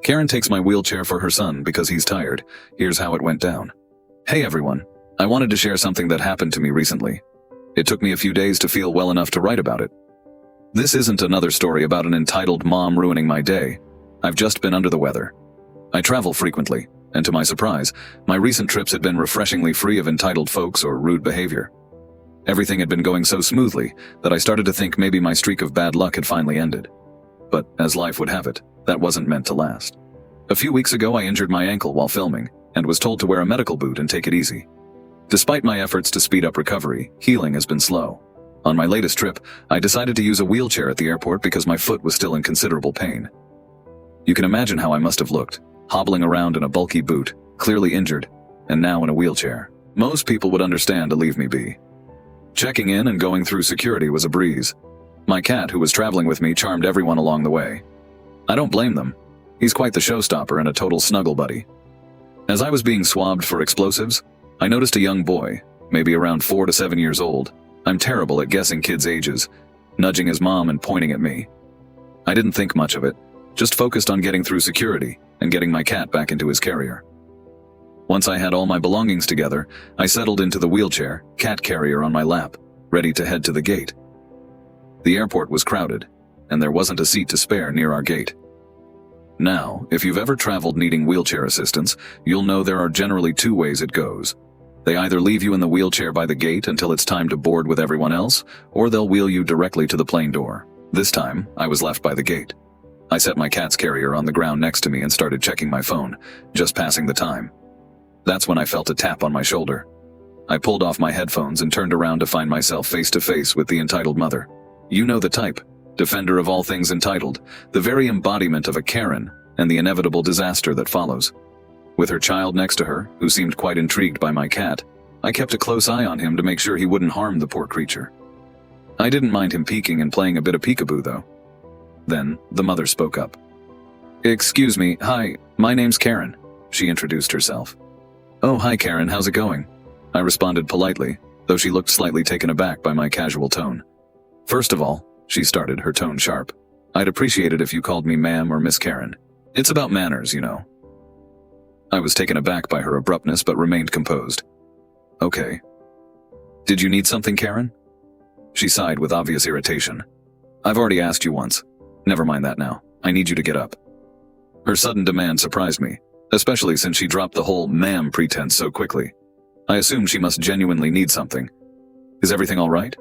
Karen takes my wheelchair for her son because he's tired. Here's how it went down. Hey everyone. I wanted to share something that happened to me recently. It took me a few days to feel well enough to write about it. This isn't another story about an entitled mom ruining my day. I've just been under the weather. I travel frequently, and to my surprise, my recent trips had been refreshingly free of entitled folks or rude behavior. Everything had been going so smoothly that I started to think maybe my streak of bad luck had finally ended. But, as life would have it, that wasn't meant to last. A few weeks ago I injured my ankle while filming, and was told to wear a medical boot and take it easy. Despite my efforts to speed up recovery, healing has been slow. On my latest trip, I decided to use a wheelchair at the airport because my foot was still in considerable pain. You can imagine how I must have looked, hobbling around in a bulky boot, clearly injured, and now in a wheelchair. Most people would understand to leave me be. Checking in and going through security was a breeze. My cat, who was traveling with me, charmed everyone along the way. I don't blame them. He's quite the showstopper and a total snuggle buddy. As I was being swabbed for explosives, I noticed a young boy, maybe around 4 to 7 years old. I'm terrible at guessing kids' ages, nudging his mom and pointing at me. I didn't think much of it, just focused on getting through security and getting my cat back into his carrier. Once I had all my belongings together, I settled into the wheelchair, cat carrier on my lap, ready to head to the gate. The airport was crowded, and there wasn't a seat to spare near our gate. Now, if you've ever traveled needing wheelchair assistance, you'll know there are generally 2 ways it goes. They either leave you in the wheelchair by the gate until it's time to board with everyone else, or they'll wheel you directly to the plane door. This time, I was left by the gate. I set my cat's carrier on the ground next to me and started checking my phone, just passing the time. That's when I felt a tap on my shoulder. I pulled off my headphones and turned around to find myself face to face with the entitled mother. You know the type. Defender of all things entitled, the very embodiment of a Karen, and the inevitable disaster that follows. With her child next to her, who seemed quite intrigued by my cat, I kept a close eye on him to make sure he wouldn't harm the poor creature. I didn't mind him peeking and playing a bit of peekaboo though. Then, the mother spoke up. "Excuse me, hi, my name's Karen," she introduced herself. "Oh, hi Karen, how's it going?" I responded politely, though she looked slightly taken aback by my casual tone. "First of all," she started, her tone sharp, "I'd appreciate it if you called me ma'am or Miss Karen. It's about manners, you know." I was taken aback by her abruptness but remained composed. "Okay. Did you need something, Karen?" She sighed with obvious irritation. "I've already asked you once. Never mind that now. I need you to get up." Her sudden demand surprised me, especially since she dropped the whole ma'am pretense so quickly. I assumed she must genuinely need something. "Is everything all right?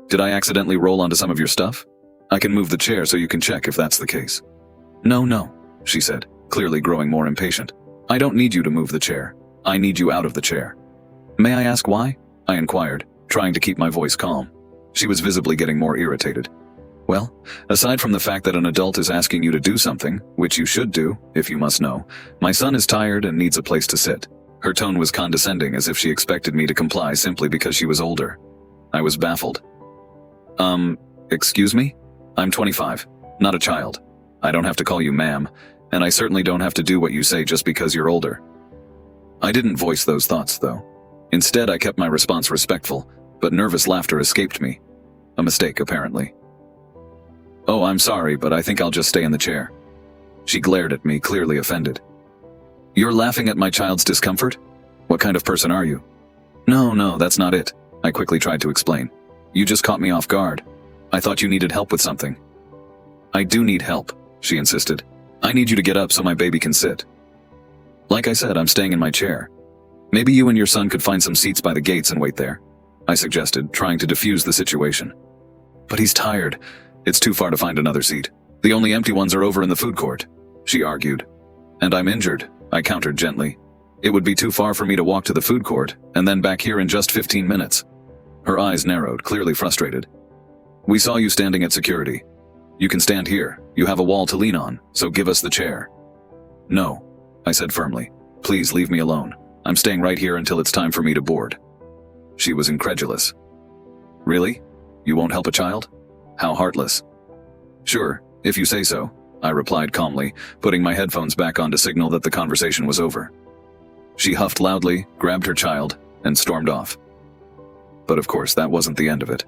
Did I accidentally roll onto some of your stuff? I can move the chair so you can check if that's the case." No, she said, clearly growing more impatient. "I don't need you to move the chair. I need you out of the chair." "May I ask why?" I inquired, trying to keep my voice calm. She was visibly getting more irritated. "Well, aside from the fact that an adult is asking you to do something, which you should do, if you must know, my son is tired and needs a place to sit." Her tone was condescending, as if she expected me to comply simply because she was older. I was baffled. Excuse me? I'm 25, not a child. I don't have to call you ma'am, and I certainly don't have to do what you say just because you're older." I didn't voice those thoughts, though. Instead, I kept my response respectful, but nervous laughter escaped me. A mistake, apparently. "Oh, I'm sorry, but I think I'll just stay in the chair." She glared at me, clearly offended. "You're laughing at my child's discomfort? What kind of person are you?" No, that's not it," I quickly tried to explain. "You just caught me off guard. I thought you needed help with something." "I do need help," she insisted. "I need you to get up so my baby can sit." "Like I said, I'm staying in my chair. Maybe you and your son could find some seats by the gates and wait there," I suggested, trying to defuse the situation. "But he's tired. It's too far to find another seat. The only empty ones are over in the food court," she argued. "And I'm injured," I countered gently. "It would be too far for me to walk to the food court, and then back here in just 15 minutes. Her eyes narrowed, clearly frustrated. "We saw you standing at security. You can stand here. You have a wall to lean on, so give us the chair." "No," I said firmly. "Please leave me alone. I'm staying right here until it's time for me to board." She was incredulous. "Really? You won't help a child? How heartless." "Sure, if you say so," I replied calmly, putting my headphones back on to signal that the conversation was over. She huffed loudly, grabbed her child, and stormed off. But of course, that wasn't the end of it.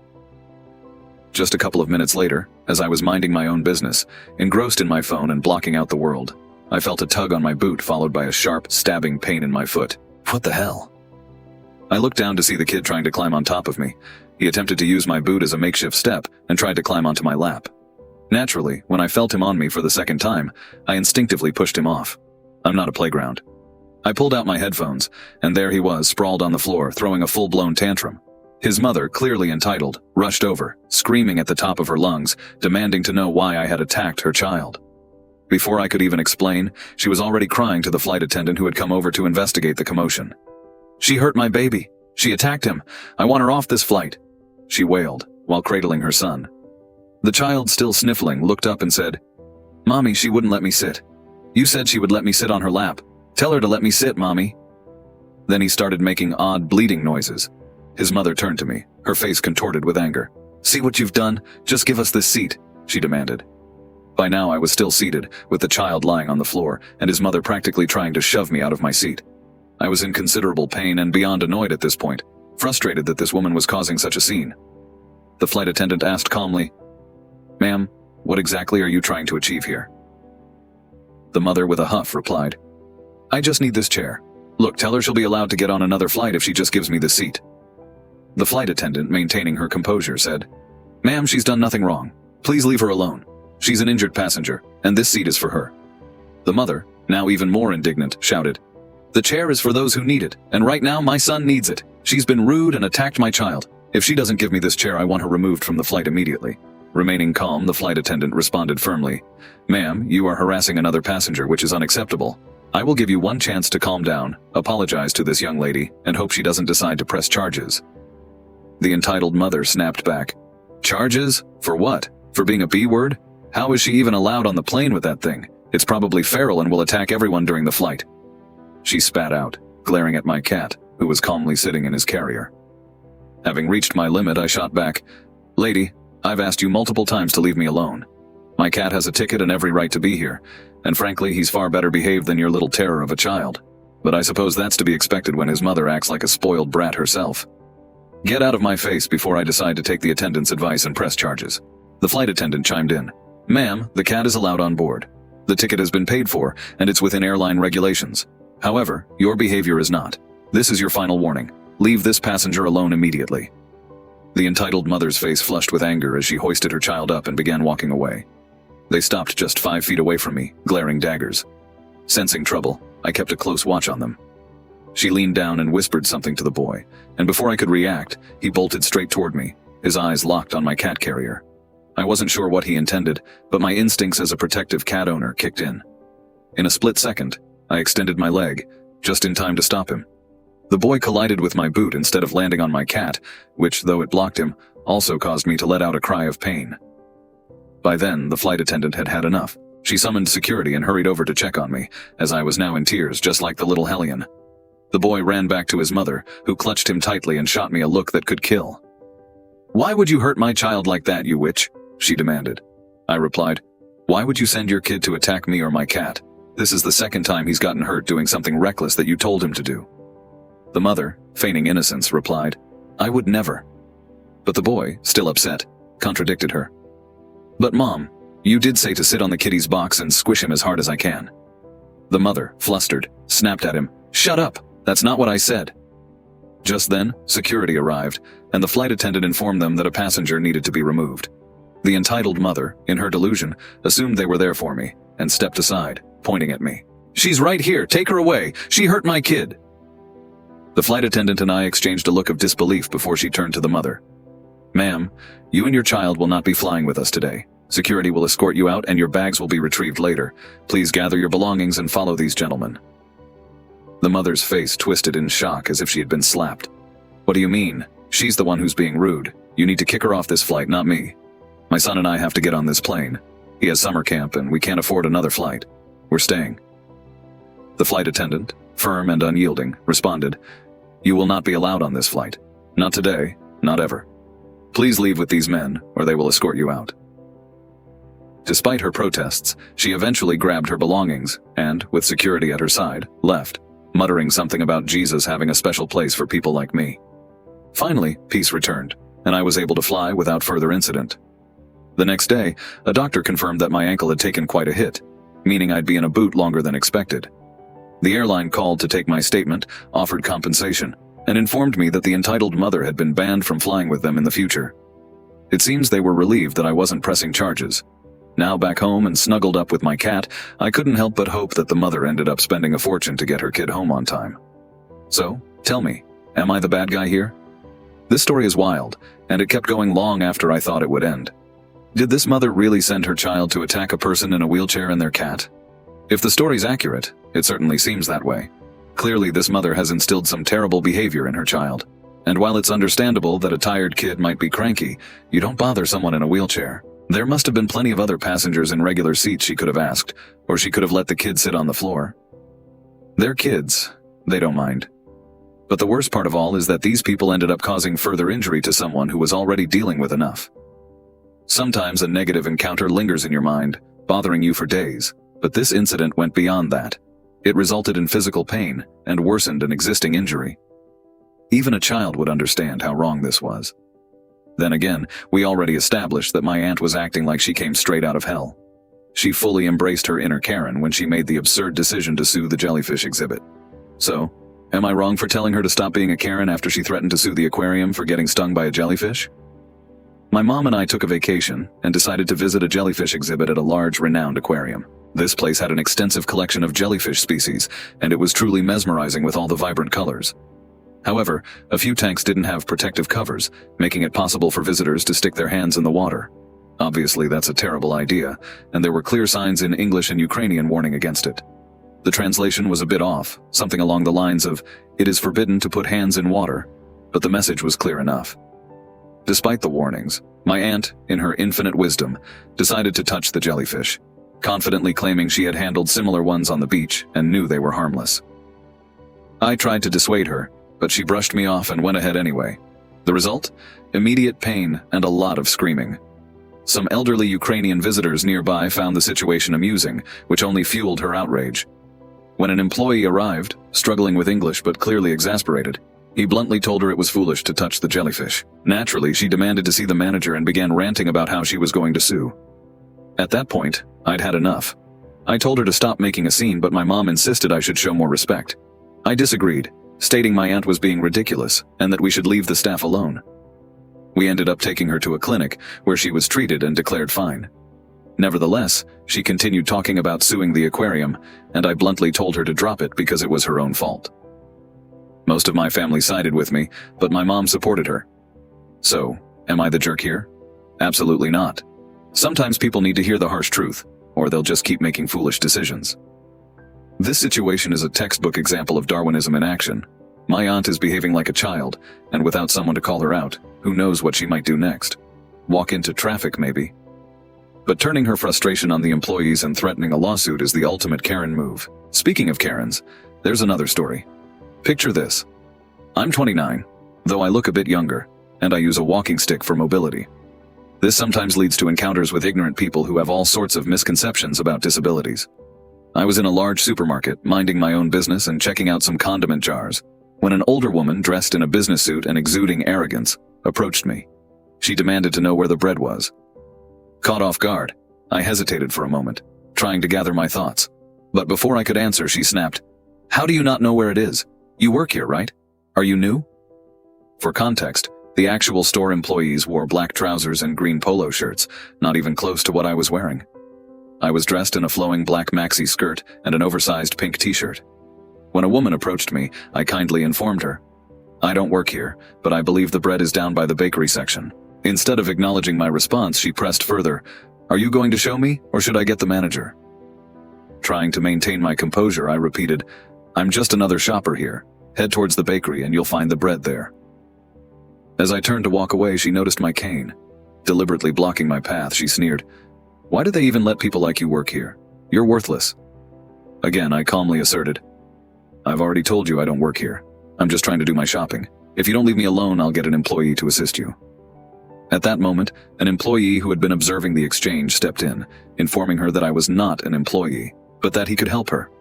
Just a couple of minutes later, as I was minding my own business, engrossed in my phone and blocking out the world, I felt a tug on my boot followed by a sharp, stabbing pain in my foot. What the hell? I looked down to see the kid trying to climb on top of me. He attempted to use my boot as a makeshift step and tried to climb onto my lap. Naturally, when I felt him on me for the second time, I instinctively pushed him off. I'm not a playground. I pulled out my headphones, and there he was, sprawled on the floor, throwing a full-blown tantrum. His mother, clearly entitled, rushed over, screaming at the top of her lungs, demanding to know why I had attacked her child. Before I could even explain, she was already crying to the flight attendant who had come over to investigate the commotion. "She hurt my baby. She attacked him. I want her off this flight," she wailed, while cradling her son. The child, still sniffling, looked up and said, "Mommy, she wouldn't let me sit. You said she would let me sit on her lap. Tell her to let me sit, Mommy." Then he started making odd bleeding noises. His mother turned to me, her face contorted with anger. "See what you've done? Just give us this seat," she demanded. By now I was still seated, with the child lying on the floor, and his mother practically trying to shove me out of my seat. I was in considerable pain and beyond annoyed at this point, frustrated that this woman was causing such a scene. The flight attendant asked calmly, "Ma'am, what exactly are you trying to achieve here?" The mother, with a huff, replied, "I just need this chair. Look, tell her she'll be allowed to get on another flight if she just gives me the seat." The flight attendant, maintaining her composure, said, "Ma'am, she's done nothing wrong. Please leave her alone. She's an injured passenger, and this seat is for her." The mother, now even more indignant, shouted, "The chair is for those who need it, and right now my son needs it. She's been rude and attacked my child. If she doesn't give me this chair, I want her removed from the flight immediately." Remaining calm, the flight attendant responded firmly, "Ma'am, you are harassing another passenger, which is unacceptable. I will give you one chance to calm down, apologize to this young lady, and hope she doesn't decide to press charges." The entitled mother snapped back, "Charges? For what? For being a B-word? How is she even allowed on the plane with that thing? It's probably feral and will attack everyone during the flight." She spat out, glaring at my cat, who was calmly sitting in his carrier. Having reached my limit, I shot back, "Lady, I've asked you multiple times to leave me alone. My cat has a ticket and every right to be here, and frankly, he's far better behaved than your little terror of a child. But I suppose that's to be expected when his mother acts like a spoiled brat herself. Get out of my face before I decide to take the attendant's advice and press charges." The flight attendant chimed in, "Ma'am, the cat is allowed on board. The ticket has been paid for, and it's within airline regulations. However, your behavior is not. This is your final warning. Leave this passenger alone immediately." The entitled mother's face flushed with anger as she hoisted her child up and began walking away. They stopped just 5 feet away from me, glaring daggers. Sensing trouble, I kept a close watch on them. She leaned down and whispered something to the boy, and before I could react, he bolted straight toward me, his eyes locked on my cat carrier. I wasn't sure what he intended, but my instincts as a protective cat owner kicked in. In a split second, I extended my leg, just in time to stop him. The boy collided with my boot instead of landing on my cat, which, though it blocked him, also caused me to let out a cry of pain. By then, the flight attendant had had enough. She summoned security and hurried over to check on me, as I was now in tears, just like the little hellion. The boy ran back to his mother, who clutched him tightly and shot me a look that could kill. "Why would you hurt my child like that, you witch?" she demanded. I replied, "Why would you send your kid to attack me or my cat? This is the second time he's gotten hurt doing something reckless that you told him to do." The mother, feigning innocence, replied, "I would never." But the boy, still upset, contradicted her. "But Mom, you did say to sit on the kitty's box and squish him as hard as I can." The mother, flustered, snapped at him, "Shut up! That's not what I said." Just then, security arrived, and the flight attendant informed them that a passenger needed to be removed. The entitled mother, in her delusion, assumed they were there for me, and stepped aside, pointing at me. "She's right here, take her away! She hurt my kid!" The flight attendant and I exchanged a look of disbelief before she turned to the mother. "Ma'am, you and your child will not be flying with us today. Security will escort you out and your bags will be retrieved later. Please gather your belongings and follow these gentlemen." The mother's face twisted in shock as if she had been slapped. "What do you mean? She's the one who's being rude. You need to kick her off this flight, not me. My son and I have to get on this plane. He has summer camp and we can't afford another flight. We're staying." The flight attendant, firm and unyielding, responded, "You will not be allowed on this flight. Not today, not ever. Please leave with these men, or they will escort you out." Despite her protests, she eventually grabbed her belongings and, with security at her side, left, muttering something about Jesus having a special place for people like me. Finally, peace returned, and I was able to fly without further incident. The next day, a doctor confirmed that my ankle had taken quite a hit. meaning I'd be in a boot longer than expected. The airline called to take my statement, offered compensation, and informed me that the entitled mother had been banned from flying with them in the future. It seems they were relieved that I wasn't pressing charges. Now back home and snuggled up with my cat, I couldn't help but hope that the mother ended up spending a fortune to get her kid home on time. So, tell me, am I the bad guy here? This story is wild, and it kept going long after I thought it would end. Did this mother really send her child to attack a person in a wheelchair and their cat? If the story's accurate, it certainly seems that way. Clearly, this mother has instilled some terrible behavior in her child. And while it's understandable that a tired kid might be cranky, you don't bother someone in a wheelchair. There must have been plenty of other passengers in regular seats she could have asked, or she could have let the kid sit on the floor. They're kids. They don't mind. But the worst part of all is that these people ended up causing further injury to someone who was already dealing with enough. Sometimes a negative encounter lingers in your mind, bothering you for days, but this incident went beyond that. It resulted in physical pain and worsened an existing injury. Even a child would understand how wrong this was. Then again, we already established that my aunt was acting like she came straight out of hell. She fully embraced her inner Karen when she made the absurd decision to sue the jellyfish exhibit. So, am I wrong for telling her to stop being a Karen after she threatened to sue the aquarium for getting stung by a jellyfish? My mom and I took a vacation and decided to visit a jellyfish exhibit at a large, renowned aquarium. This place had an extensive collection of jellyfish species, and it was truly mesmerizing with all the vibrant colors. However, a few tanks didn't have protective covers, making it possible for visitors to stick their hands in the water. Obviously, that's a terrible idea, and there were clear signs in English and Ukrainian warning against it. The translation was a bit off, something along the lines of, "It is forbidden to put hands in water," but the message was clear enough. Despite the warnings, my aunt, in her infinite wisdom, decided to touch the jellyfish, confidently claiming she had handled similar ones on the beach and knew they were harmless. I tried to dissuade her, but she brushed me off and went ahead anyway. The result? Immediate pain and a lot of screaming. Some elderly Ukrainian visitors nearby found the situation amusing, which only fueled her outrage. When an employee arrived, struggling with English but clearly exasperated, he bluntly told her it was foolish to touch the jellyfish. Naturally, she demanded to see the manager and began ranting about how she was going to sue. At that point, I'd had enough. I told her to stop making a scene, but my mom insisted I should show more respect. I disagreed, stating my aunt was being ridiculous and that we should leave the staff alone. We ended up taking her to a clinic where she was treated and declared fine. Nevertheless, she continued talking about suing the aquarium, and I bluntly told her to drop it because it was her own fault. Most of my family sided with me, but my mom supported her. So, am I the jerk here? Absolutely not. Sometimes people need to hear the harsh truth, or they'll just keep making foolish decisions. This situation is a textbook example of Darwinism in action. My aunt is behaving like a child, and without someone to call her out, who knows what she might do next? Walk into traffic, maybe. But turning her frustration on the employees and threatening a lawsuit is the ultimate Karen move. Speaking of Karens, there's another story. Picture this. I'm 29, though I look a bit younger, and I use a walking stick for mobility. This sometimes leads to encounters with ignorant people who have all sorts of misconceptions about disabilities. I was in a large supermarket, minding my own business and checking out some condiment jars, when an older woman dressed in a business suit and exuding arrogance approached me. She demanded to know where the bread was. Caught off guard, I hesitated for a moment, trying to gather my thoughts. But before I could answer, she snapped, "How do you not know where it is? You work here, right? Are you new?" For context, the actual store employees wore black trousers and green polo shirts, not even close to what I was wearing. I was dressed in a flowing black maxi skirt and an oversized pink t-shirt. When a woman approached me, I kindly informed her, "I don't work here, but I believe the bread is down by the bakery section." Instead of acknowledging my response, she pressed further, "Are you going to show me, or should I get the manager?" Trying to maintain my composure, I repeated, "I'm just another shopper here. Head towards the bakery and you'll find the bread there." As I turned to walk away, she noticed my cane. Deliberately blocking my path, she sneered, "Why do they even let people like you work here? You're worthless." Again, I calmly asserted, "I've already told you I don't work here. I'm just trying to do my shopping. If you don't leave me alone, I'll get an employee to assist you." At that moment, an employee who had been observing the exchange stepped in, informing her that I was not an employee, but that he could help her.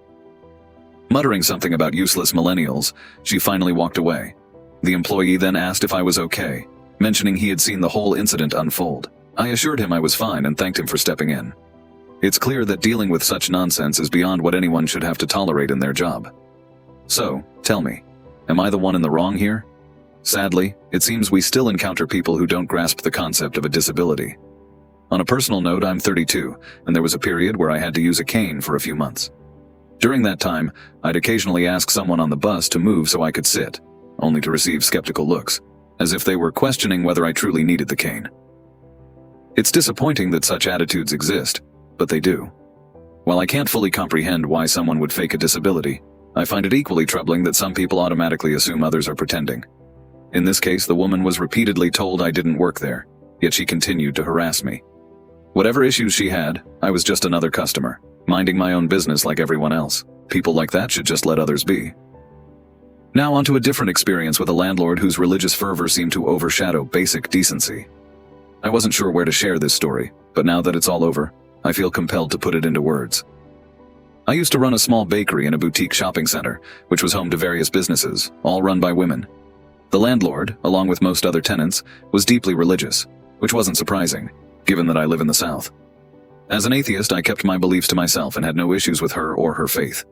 Muttering something about useless millennials, she finally walked away. The employee then asked if I was okay, mentioning he had seen the whole incident unfold. I assured him I was fine and thanked him for stepping in. It's clear that dealing with such nonsense is beyond what anyone should have to tolerate in their job. So, tell me, am I the one in the wrong here? Sadly, it seems we still encounter people who don't grasp the concept of a disability. On a personal note, I'm 32, and there was a period where I had to use a cane for a few months. During that time, I'd occasionally ask someone on the bus to move so I could sit, only to receive skeptical looks, as if they were questioning whether I truly needed the cane. It's disappointing that such attitudes exist, but they do. While I can't fully comprehend why someone would fake a disability, I find it equally troubling that some people automatically assume others are pretending. In this case, the woman was repeatedly told I didn't work there, yet she continued to harass me. Whatever issues she had, I was just another customer, minding my own business like everyone else. People like that should just let others be. Now onto a different experience with a landlord whose religious fervor seemed to overshadow basic decency. I wasn't sure where to share this story, but now that it's all over, I feel compelled to put it into words. I used to run a small bakery in a boutique shopping center, which was home to various businesses, all run by women. The landlord, along with most other tenants, was deeply religious, which wasn't surprising, given that I live in the South. As an atheist, I kept my beliefs to myself and had no issues with her or her faith.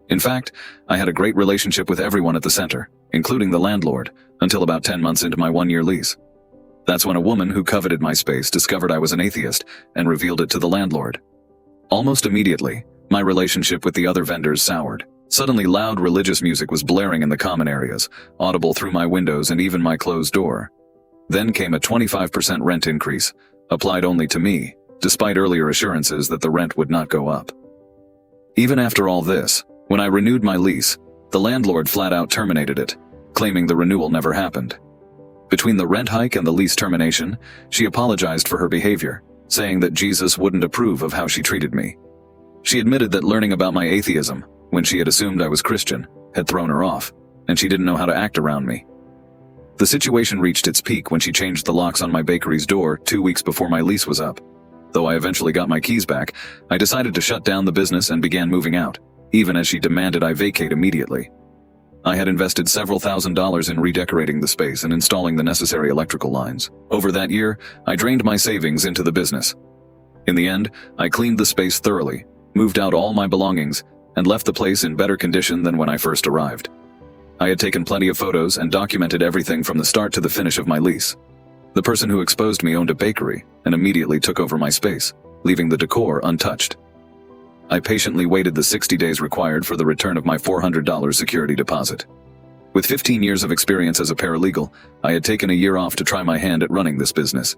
In fact, I had a great relationship with everyone at the center, including the landlord, until about 10 months into my one-year lease. That's when a woman who coveted my space discovered I was an atheist and revealed it to the landlord. Almost immediately, my relationship with the other vendors soured. Suddenly, loud religious music was blaring in the common areas, audible through my windows and even my closed door. Then came a 25% rent increase, applied only to me, despite earlier assurances that the rent would not go up. Even after all this, when I renewed my lease, the landlord flat out terminated it, claiming the renewal never happened. Between the rent hike and the lease termination, she apologized for her behavior, saying that Jesus wouldn't approve of how she treated me. She admitted that learning about my atheism, when she had assumed I was Christian, had thrown her off, and she didn't know how to act around me. The situation reached its peak when she changed the locks on my bakery's door 2 weeks before my lease was up. Though I eventually got my keys back, I decided to shut down the business and began moving out, even as she demanded I vacate immediately. I had invested several $1,000s in redecorating the space and installing the necessary electrical lines. Over that year, I drained my savings into the business. In the end, I cleaned the space thoroughly, moved out all my belongings, and left the place in better condition than when I first arrived. I had taken plenty of photos and documented everything from the start to the finish of my lease. The person who exposed me owned a bakery and immediately took over my space, leaving the decor untouched. I patiently waited the 60 days required for the return of my $400 security deposit. With 15 years of experience as a paralegal, I had taken a year off to try my hand at running this business.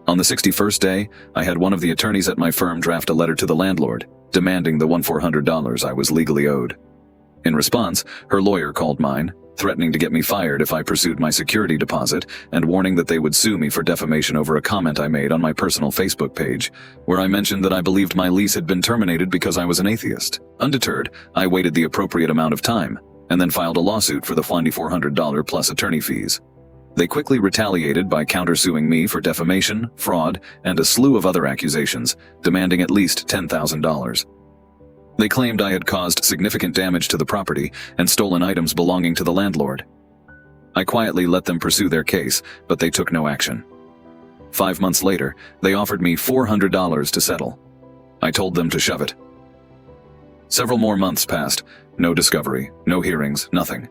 On the 61st day, I had one of the attorneys at my firm draft a letter to the landlord, demanding the $400 I was legally owed. In response, her lawyer called mine, threatening to get me fired if I pursued my security deposit and warning that they would sue me for defamation over a comment I made on my personal Facebook page, where I mentioned that I believed my lease had been terminated because I was an atheist. Undeterred, I waited the appropriate amount of time, and then filed a lawsuit for the $400 plus attorney fees. They quickly retaliated by countersuing me for defamation, fraud, and a slew of other accusations, demanding at least $10,000. They claimed I had caused significant damage to the property and stolen items belonging to the landlord. I quietly let them pursue their case, but they took no action. 5 months later, they offered me $400 to settle. I told them to shove it. Several more months passed, no discovery, no hearings, nothing.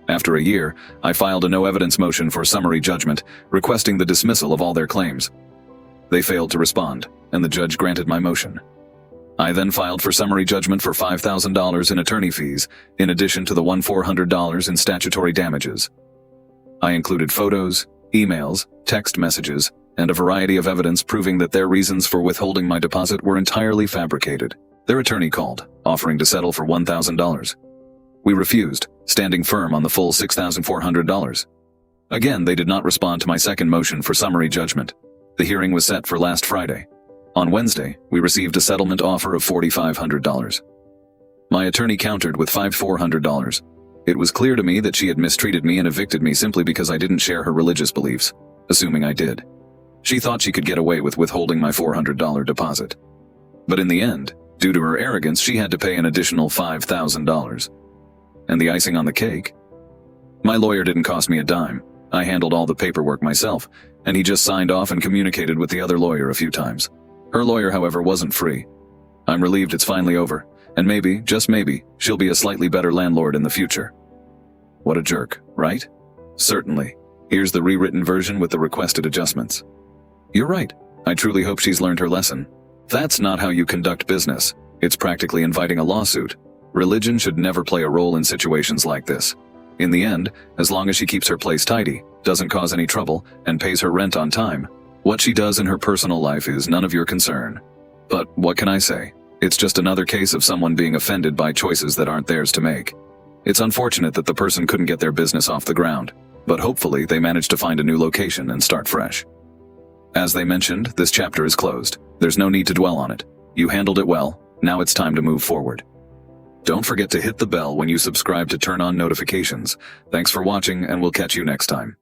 After a year, I filed a no-evidence motion for summary judgment, requesting the dismissal of all their claims. They failed to respond, and the judge granted my motion. I then filed for summary judgment for $5,000 in attorney fees, in addition to the $400 in statutory damages. I included photos, emails, text messages, and a variety of evidence proving that their reasons for withholding my deposit were entirely fabricated. Their attorney called, offering to settle for $1,000. We refused, standing firm on the full $6,400. Again, they did not respond to my second motion for summary judgment. The hearing was set for last Friday. On Wednesday, we received a settlement offer of $4,500. My attorney countered with $400. It was clear to me that she had mistreated me and evicted me simply because I didn't share her religious beliefs, assuming I did. She thought she could get away with withholding my $400 deposit. But in the end, due to her arrogance, she had to pay an additional $5,000. And the icing on the cake? My lawyer didn't cost me a dime. I handled all the paperwork myself, and he just signed off and communicated with the other lawyer a few times. Her lawyer, however, wasn't free. I'm relieved it's finally over, and maybe, just maybe, she'll be a slightly better landlord in the future. What a jerk, right? Certainly. Here's the rewritten version with the requested adjustments. You're right. I truly hope she's learned her lesson. That's not how you conduct business. It's practically inviting a lawsuit. Religion should never play a role in situations like this. In the end, as long as she keeps her place tidy, doesn't cause any trouble, and pays her rent on time, what she does in her personal life is none of your concern. But what can I say? It's just another case of someone being offended by choices that aren't theirs to make. It's unfortunate that the person couldn't get their business off the ground, but hopefully they managed to find a new location and start fresh. As they mentioned, this chapter is closed. There's no need to dwell on it. You handled it well. Now it's time to move forward. Don't forget to hit the bell when you subscribe to turn on notifications. Thanks for watching, and we'll catch you next time.